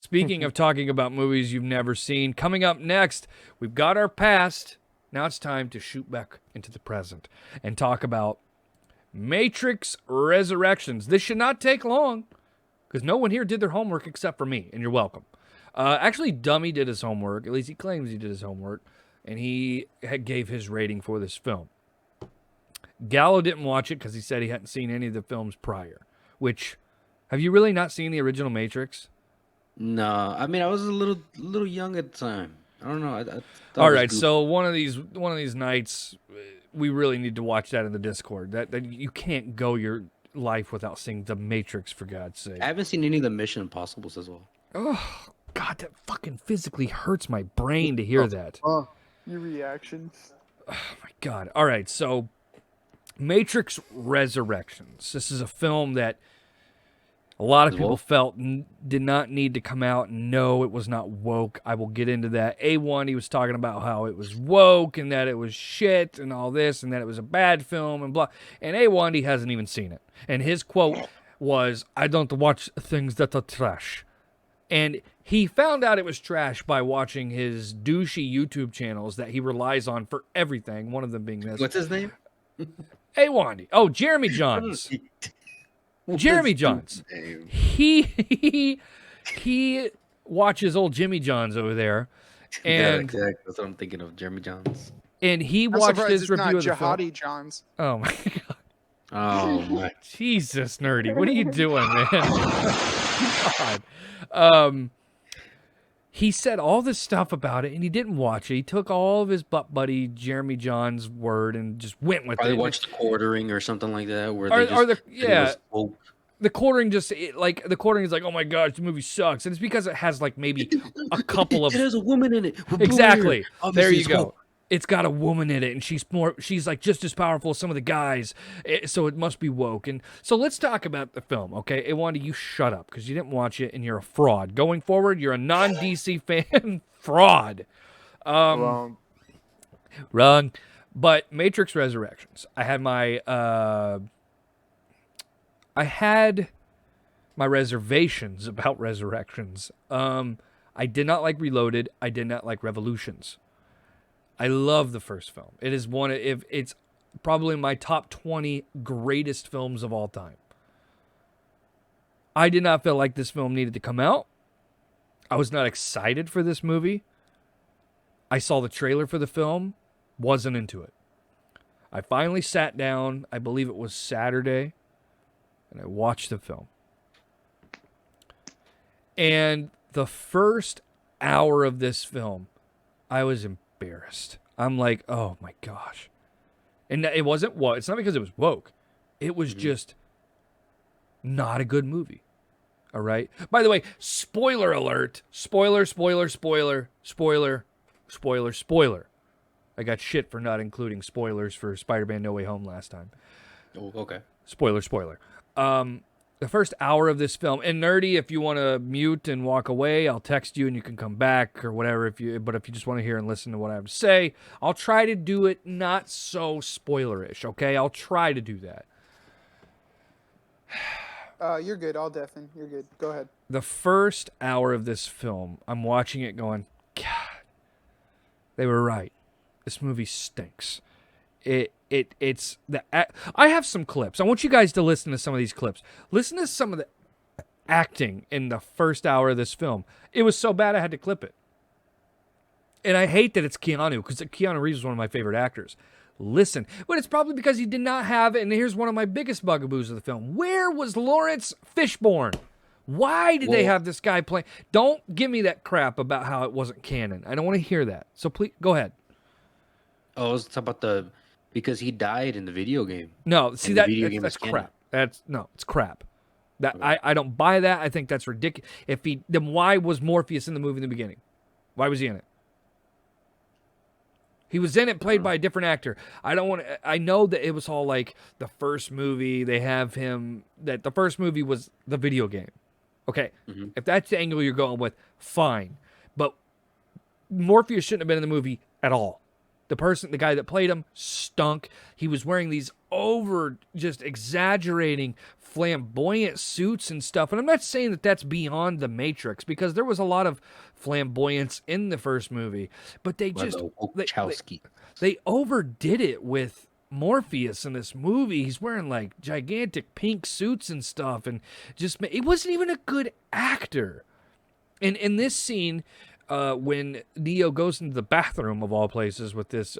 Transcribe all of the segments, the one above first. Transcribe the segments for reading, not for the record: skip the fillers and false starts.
Speaking of talking about movies you've never seen, coming up next, we've got our past. Now it's time to shoot back into the present and talk about Matrix Resurrections. This should not take long because no one here did their homework except for me, and you're welcome. Actually, Dummy did his homework. At least he claims he did his homework, and he gave his rating for this film. Gallo didn't watch it because he said he hadn't seen any of the films prior. Which, have you really not seen the original Matrix? No, I mean I was a little young at the time. I don't know. I thought All it was right, goofy. so one of these nights, we really need to watch that in the Discord. That you can't go your life without seeing The Matrix, for God's sake. I haven't seen any of the Mission Impossibles as well. Oh God, that fucking physically hurts my brain to hear that. Your reactions. Oh my God. All right, so Matrix Resurrections. This is a film that a lot of people felt did not need to come out. No, it was not woke. I will get into that. A1, he was talking about how it was woke and that it was shit and all this and that it was a bad film and blah. And A1, he hasn't even seen it. And his quote was, "I don't watch things that are trash." And he found out it was trash by watching his douchey YouTube channels that he relies on for everything. One of them being this. What's his name? A1. Oh, Jeremy Johns. Jeremy Johns. He watches old Jimmy Johns over there, Yeah, and exactly. That's what I'm thinking of. Jeremy Johns. and he I'm watched surprised his it's review not of the film. Jihadi Johns. Oh my God, Oh my! Jesus, nerdy, what are you doing, man? God. He said all this stuff about it, and he didn't watch it. He took all of his butt buddy Jeremy John's word and just went with Probably it. watched the Quartering or something like that, where Or- they or just the- yeah. woke. The quartering the quartering is like, oh my God, this movie sucks, and it's because it has like maybe a couple of It has a woman in it. with blue exactly. hair. There Obviously, you it's go. woke. It's got a woman in it, and she's like just as powerful as some of the guys, so it must be woke. And so let's talk about the film, okay? Wanda, you shut up because you didn't watch it, and you're a fraud. Going forward, you're a non-DC fan fraud. Wrong. Wrong. But Matrix Resurrections. I had my reservations about Resurrections. I did not like Reloaded. I did not like Revolutions. I love the first film. It is it's probably my top 20 greatest films of all time. I did not feel like this film needed to come out. I was not excited for this movie. I saw the trailer for the film, wasn't into it. I finally sat down, I believe it was Saturday, and I watched the film. And the first hour of this film, I was embarrassed. I'm like, oh my gosh. And it wasn't woke. It's not because it was woke. It was just not a good movie. All right. By the way, spoiler alert. Spoiler. I got shit for not including spoilers for Spider-Man No Way Home last time. Oh, okay. Spoiler. The first hour of this film, and Nerdy, if you want to mute and walk away, I'll text you and you can come back or whatever. But if you just want to hear and listen to what I have to say, I'll try to do it not so spoilerish. Okay, I'll try to do that. You're good. I'll deafen. You're good. Go ahead. The first hour of this film, I'm watching it going, God, they were right. This movie stinks. It's the. I have some clips. I want you guys to listen to some of these clips. Listen to some of the acting in the first hour of this film. It was so bad I had to clip it. And I hate that it's Keanu, because Keanu Reeves is one of my favorite actors. Listen, but it's probably because he did not have, and here's one of my biggest bugaboos of the film. Where was Lawrence Fishburne? Why did they have this guy playing? Don't give me that crap about how it wasn't canon. I don't want to hear that. So please, go ahead. Oh, it's about because he died in the video game. No, see, And the video game that's is canon. crap. It's crap. I don't buy that. I think that's ridiculous. Then why was Morpheus in the movie in the beginning? Why was he in it? He was in it, played by a different actor. I know that it was all like the first movie. They have him that the first movie was the video game. Okay, if that's the angle you're going with, fine. But Morpheus shouldn't have been in the movie at all. The guy that played him, stunk. He was wearing these just exaggerating, flamboyant suits and stuff. And I'm not saying that that's beyond the Matrix, because there was a lot of flamboyance in the first movie, but they overdid it with Morpheus in this movie. He's wearing like gigantic pink suits and stuff, and it wasn't even a good actor. And in this scene, when Neo goes into the bathroom of all places with this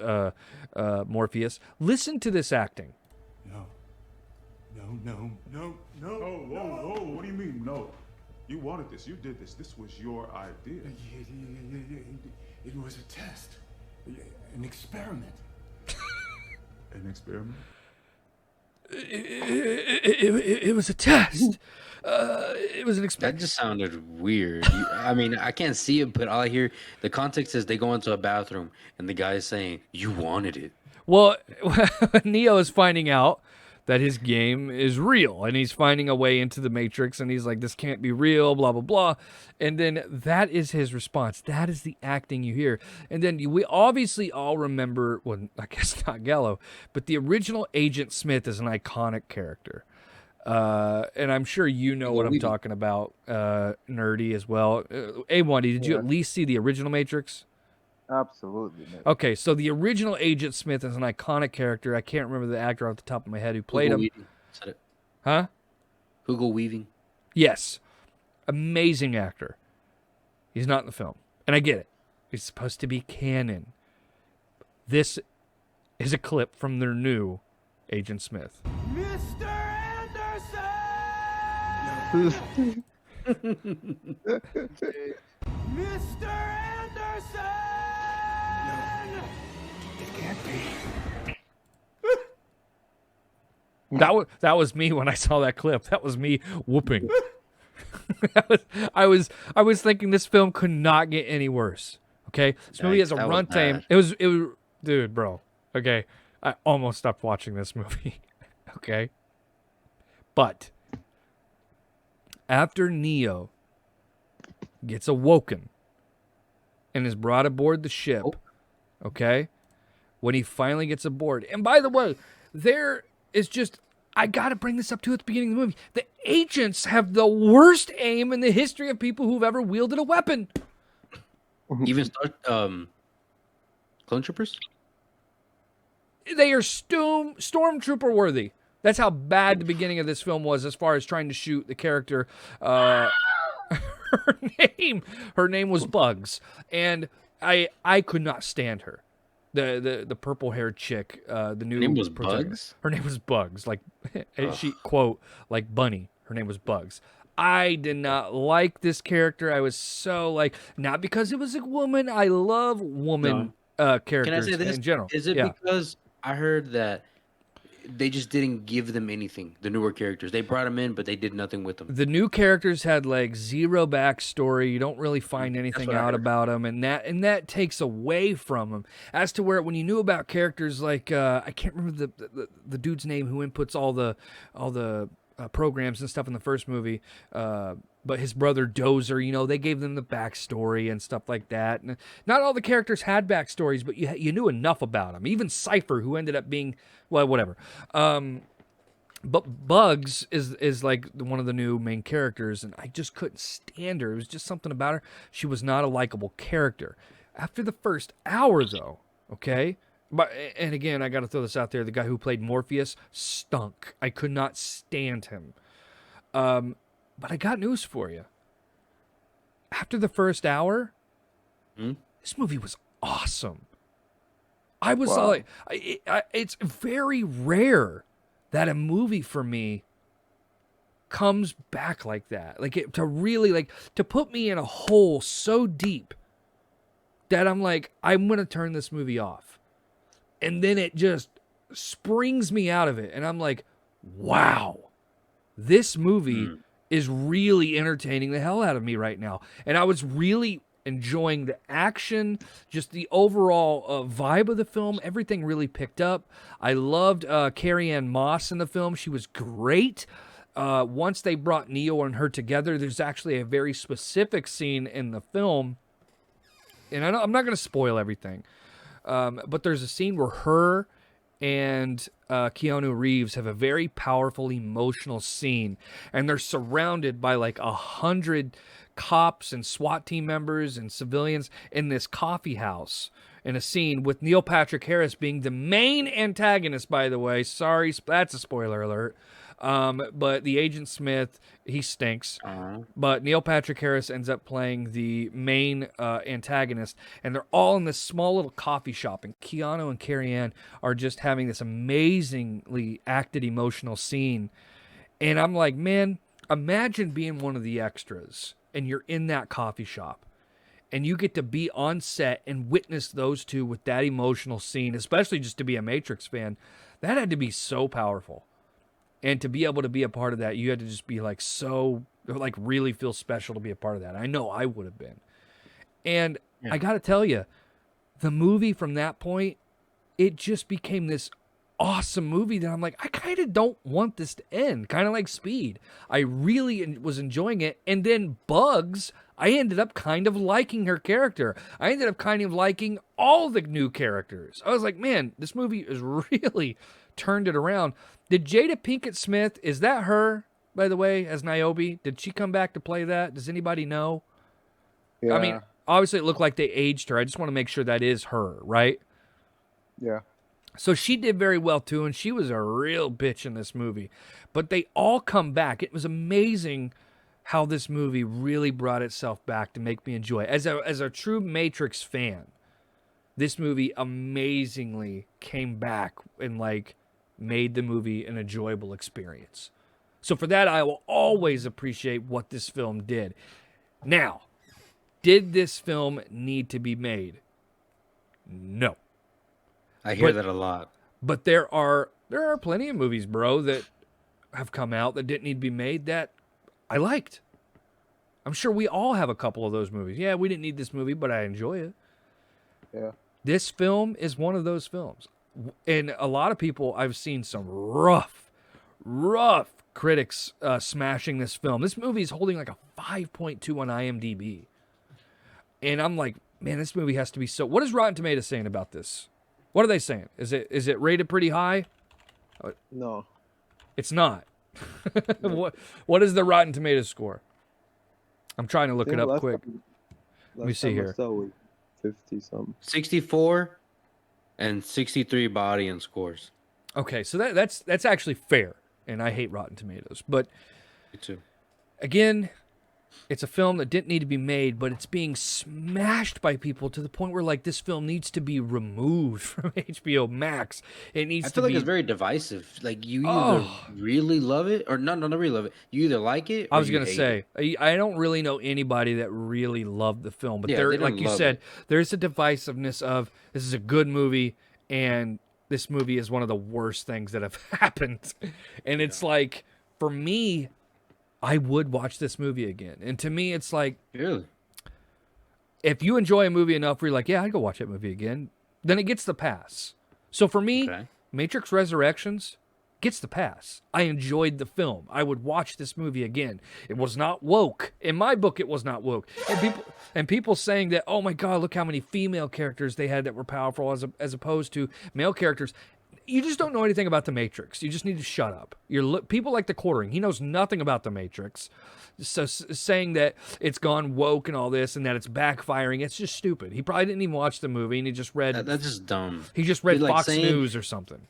Morpheus, listen to this acting. No. Whoa. What do you mean, no? You wanted this. You did this. This was your idea. It was a test. An experiment. An experiment? It was a test. It was an experiment. That just sounded weird. I mean, I can't see it, but all I hear, the context is they go into a bathroom and the guy is saying, "You wanted it." Well, Neo is finding out that his game is real, and he's finding a way into the Matrix, and he's like, this can't be real, blah, blah, blah. And then that is his response. That is the acting you hear. And then we obviously all remember, well, I guess not Gallo, but the original Agent Smith is an iconic character. And I'm sure you know what I'm talking about, nerdy as well. A1, did you at least see the original Matrix? Absolutely. Okay, so the original Agent Smith is an iconic character. I can't remember the actor off the top of my head who played him. Said it. Huh? Hugo Weaving. Yes. Amazing actor. He's not in the film. And I get it. He's supposed to be canon. This is a clip from their new Agent Smith. Mr. Anderson! Mr. Anderson! It can't be. That was me when I saw that clip. That was me whooping. I was thinking this film could not get any worse. Okay, this movie has a runtime. It was, dude, bro. Okay, I almost stopped watching this movie. Okay, but after Neo gets awoken and is brought aboard the ship, okay, when he finally gets aboard, and by the way, there is just, I got to bring this up too at the beginning of the movie. The agents have the worst aim in the history of people who've ever wielded a weapon. Even clone troopers? They are stormtrooper worthy. That's how bad the beginning of this film was as far as trying to shoot the character. Her name was Bugs, and I could not stand her. The purple haired chick, the new Her name was protagonist. Bugs? Her name was Bugs, like she quote like Bunny. Her name was Bugs. I did not like this character. I was so like, not because it was a woman. I love woman characters. Can I say this in general. Is it because I heard that they just didn't give them anything, the newer characters? They brought them in, but they did nothing with them. The new characters had like zero backstory. You don't really find anything out about them, and that takes away from them. As to where when you knew about characters like I can't remember the dude's name who inputs all the programs and stuff in the first movie, but his brother Dozer, you know, they gave them the backstory and stuff like that. And not all the characters had backstories, but you knew enough about them. Even Cypher, who ended up being, well, whatever. But Bugs is like one of the new main characters, and I just couldn't stand her. It was just something about her. She was not a likable character. After the first hour, though, okay? But, and again, I got to throw this out there. The guy who played Morpheus stunk. I could not stand him. But I got news for you. After the first hour, this movie was awesome. I was like, it's very rare that a movie for me comes back like that. Like to really like to put me in a hole so deep that I'm like, I'm going to turn this movie off. And then it just springs me out of it. And I'm like, wow, this movie is really entertaining the hell out of me right now. And I was really enjoying the action, just the overall vibe of the film. Everything really picked up. I loved Carrie-Ann Moss in the film. She was great. Once they brought Neo and her together, there's actually a very specific scene in the film. And I'm not going to spoil everything. But there's a scene where her and Keanu Reeves have a very powerful emotional scene, and they're surrounded by like 100 cops and SWAT team members and civilians in this coffee house in a scene with Neil Patrick Harris being the main antagonist, by the way. Sorry, that's a spoiler alert. But the Agent Smith, he stinks. But Neil Patrick Harris ends up playing the main antagonist, and they're all in this small little coffee shop, and Keanu and Carrie-Ann are just having this amazingly acted emotional scene. And I'm like, man, imagine being one of the extras, and you're in that coffee shop, and you get to be on set and witness those two with that emotional scene, especially just to be a Matrix fan. That had to be so powerful. And to be able to be a part of that, you had to just be like so, like really feel special to be a part of that. I know I would have been. And I got to tell you, the movie from that point, it just became this awesome movie that I'm like, I kind of don't want this to end. Kind of like Speed. I really was enjoying it. And then Bugs, I ended up kind of liking her character. I ended up kind of liking all the new characters. I was like, man, this movie is really turned it around. Did Jada Pinkett Smith, is that her, by the way, as Niobe? Did she come back to play that? Does anybody know? Yeah. I mean, obviously it looked like they aged her. I just want to make sure that is her, right? Yeah. So she did very well, too, and she was a real bitch in this movie. But they all come back. It was amazing how this movie really brought itself back to make me enjoy it. As a true Matrix fan, this movie amazingly came back and, like, made the movie an enjoyable experience. So for that, I will always appreciate what this film did. Now, did this film need to be made? No. I hear that a lot. But there are plenty of movies, bro, that have come out that didn't need to be made that I liked. I'm sure we all have a couple of those movies. Yeah, we didn't need this movie, but I enjoy it. Yeah. This film is one of those films. And a lot of people, I've seen some rough critics smashing this film. This movie is holding like a 5.2 on IMDb. And I'm like, man, this movie has to be so... What is Rotten Tomatoes saying about this? What are they saying? Is it rated pretty high? No. It's not. What is the Rotten Tomatoes score? I'm trying to look it up quick. Let me see here. 50 something. 64 and 63 body and scores. Okay, so that's actually fair, and I hate Rotten Tomatoes. But Me too. again, it's a film that didn't need to be made, but it's being smashed by people to the point where, like, this film needs to be removed from HBO Max. It needs I to feel like be... it's very divisive. Like, you either really love it or not really love it. You either like it or I was going to say, I don't really know anybody that really loved the film, but Yeah, there, they like didn't you love said, it. there's a divisiveness of this is a good movie and this movie is one of the worst things that have happened. And it's like, for me, I would watch this movie again. And to me, it's like, Really? if you enjoy a movie enough where you're like, yeah, I'd go watch that movie again, then it gets the pass. So for me, Okay. Matrix Resurrections gets the pass. I enjoyed the film. I would watch this movie again. It was not woke. In my book, it was not woke. And people saying that, oh my God, look how many female characters they had that were powerful as opposed to male characters. You just don't know anything about the Matrix. You just need to shut up. People like the Quartering. He knows nothing about the Matrix. So saying that it's gone woke and all this and that it's backfiring, it's just stupid. He probably didn't even watch the movie and he just read. That's just dumb. He just read Dude, like Fox saying- News or something.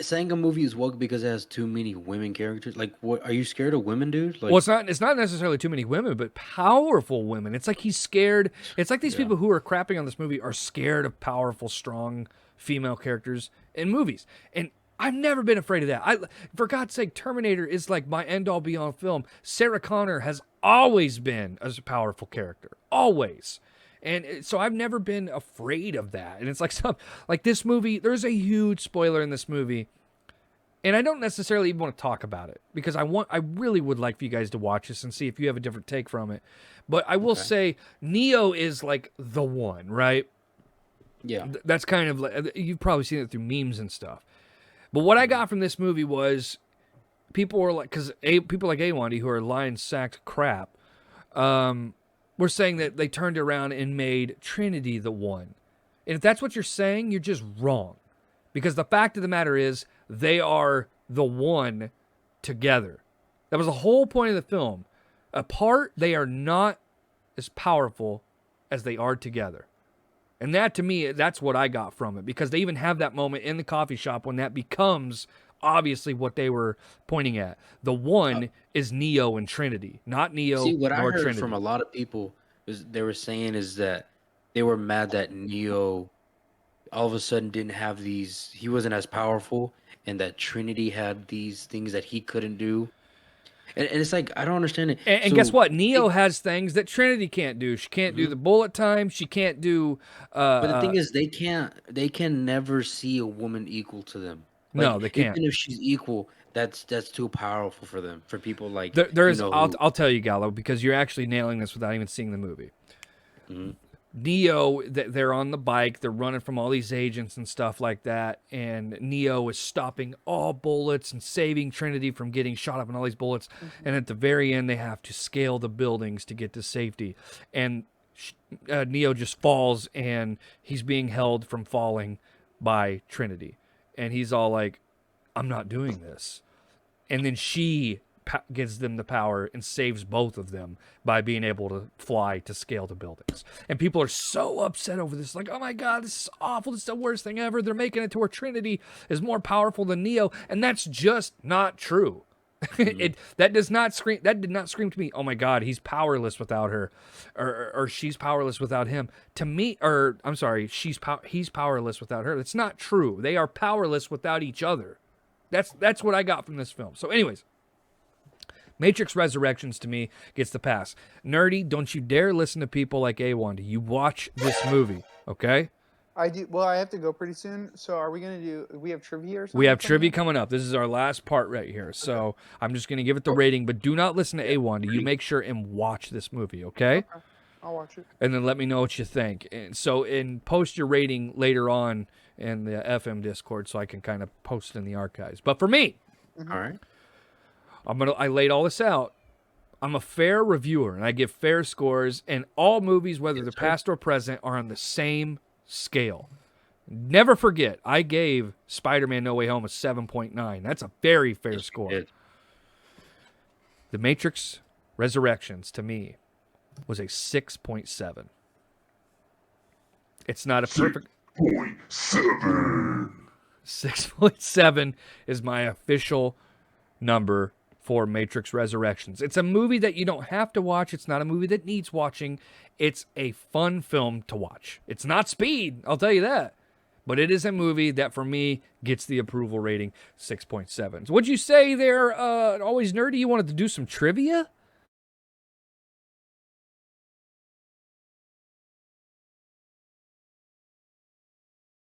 Saying a movie is woke because it has too many women characters. Like, what? Are you scared of women, dude? Like, Well, it's not necessarily too many women, but powerful women. It's like he's scared. It's like these people who are crapping on this movie are scared of powerful, strong female characters in movies. And I've never been afraid of that. For God's sake, Terminator is like my end-all be-all film. Sarah Connor has always been a powerful character. Always. And so I've never been afraid of that. And it's like this movie, there's a huge spoiler in this movie. And I don't necessarily even want to talk about it because I really would like for you guys to watch this and see if you have a different take from it. But I will say Neo is like the one, right? yeah. That's kind of like, you've probably seen it through memes and stuff. But what I got from this movie was people were like, because people like Awandi who are lion-sacked crap, were saying that they turned around and made Trinity the one. And if that's what you're saying, you're just wrong. Because the fact of the matter is, they are the one together. That was the whole point of the film. Apart, they are not as powerful as they are together. And that, to me, that's what I got from it. Because they even have that moment in the coffee shop when that becomes obviously what they were pointing at. The one is Neo and Trinity, not Neo See, what I nor heard Trinity. from a lot of people is they were saying is that they were mad that Neo all of a sudden didn't have these, he wasn't as powerful, and that Trinity had these things that he couldn't do. And it's like, I don't understand it. And So, guess what? Neo has things that Trinity can't do. She can't do the bullet time. She can't do. But the thing is, they can never see a woman equal to them. Like, No, they can't. Even if she's equal, that's too powerful for them. For people like There is. you know, I'll tell you, Gallo, because you're actually nailing this without even seeing the movie. Mhm. Neo, they're on the bike, they're running from all these agents and stuff like that, and Neo is stopping all bullets and saving Trinity from getting shot up in all these bullets. And at the very end, they have to scale the buildings to get to safety. And Neo just falls, and he's being held from falling by Trinity. And he's all like, I'm not doing this. And then she gives them the power and saves both of them by being able to fly to scale the buildings. And people are so upset over this, like, oh my God, this is awful. This is the worst thing ever. They're making it to where Trinity is more powerful than Neo. And that's just not true. That did not scream to me, oh my God, he's powerless without her, or she's powerless without him. To me, or I'm sorry, he's powerless without her. That's not true. They are powerless without each other. That's what I got from this film. So anyways, Matrix Resurrections to me gets the pass. Nerdy, don't you dare listen to people like A1. You watch this movie, okay? I do. Well, I have to go pretty soon. So are we gonna do? We have trivia or something? We have trivia coming up. This is our last part right here. So I'm just going to give it the rating, but do not listen to A1. You make sure and watch this movie, okay? I'll watch it. And then let me know what you think. And so post your rating later on in the FM Discord so I can kind of post it in the archives. But for me, All right. I laid all this out. I'm a fair reviewer, and I give fair scores, and all movies, whether they're past or present, are on the same scale. Never forget, I gave Spider-Man No Way Home a 7.9. That's a very fair score. Did. The Matrix Resurrections, to me, was a 6.7. It's not a perfect... 6.7 is my official number for Matrix Resurrections. It's a movie that you don't have to watch. It's not a movie that needs watching. It's a fun film to watch. It's not Speed, I'll tell you that. But it is a movie that, for me, gets the approval rating 6.7. So what'd you say there, Always Nerdy? You wanted to do some trivia?